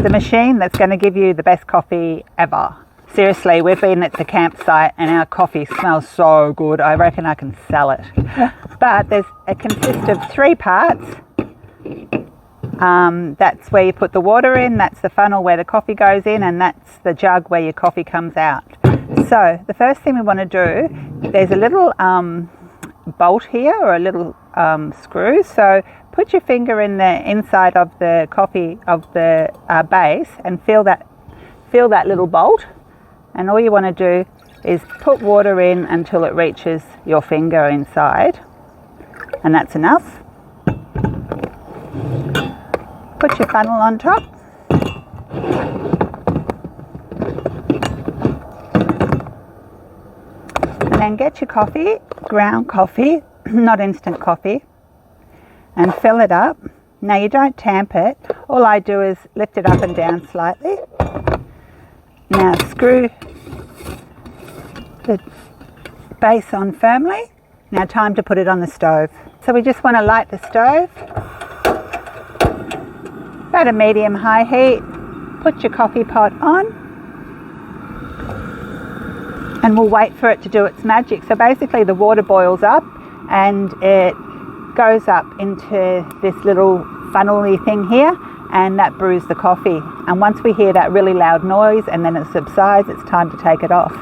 the machine that's going to give you the best coffee ever. Seriously, we've been at the campsite and our coffee smells so good. I reckon I can sell it. But it consists of 3 parts. That's where you put the water in, that's the funnel where the coffee goes in, and that's the jug where your coffee comes out. So the first thing we want to do, there's a little bolt here, or a little screw. So put your finger in the inside of the coffee of the base and feel that little bolt. And all you want to do is put water in until it reaches your finger inside, and that's enough. Put your funnel on top. And then get your coffee, ground coffee, not instant coffee, and fill it up. Now you don't tamp it. All I do is lift it up and down slightly. Now screw the base on firmly. Now time to put it on the stove. So we just want to light the stove. About a medium-high heat. Put your coffee pot on. And we'll wait for it to do its magic. So basically the water boils up and it goes up into this little funnel-y thing here, and that brews the coffee. And once we hear that really loud noise and then it subsides, it's time to take it off.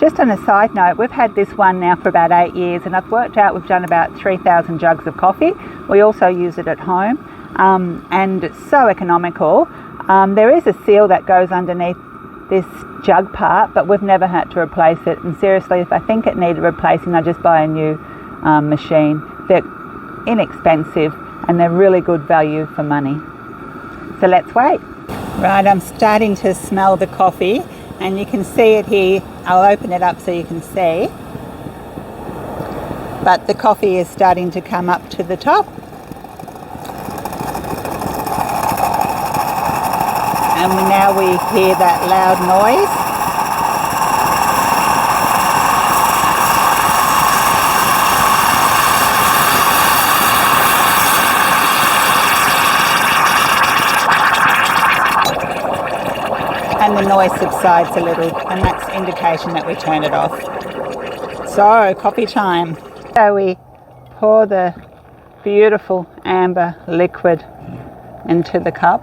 Just on a side note, we've had this one now for about 8 years, and I've worked out we've done about 3,000 jugs of coffee. We also use it at home, and it's so economical. There is a seal that goes underneath this jug part, but we've never had to replace it. And seriously, if I think it needed replacing, I just buy a new machine. They're inexpensive and they're really good value for money. So let's wait. Right, I'm starting to smell the coffee, and you can see it here. I'll open it up so you can see. But the coffee is starting to come up to the top. And now we hear that loud noise. And the noise subsides a little, and that's indication that we turn it off. So, coffee time. So we pour the beautiful amber liquid into the cup.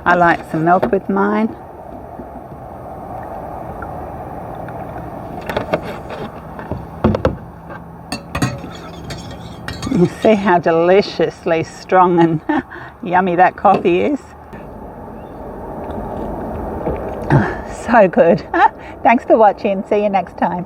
I like some milk with mine. You see how deliciously strong and yummy that coffee is. So good. Thanks for watching. See you next time.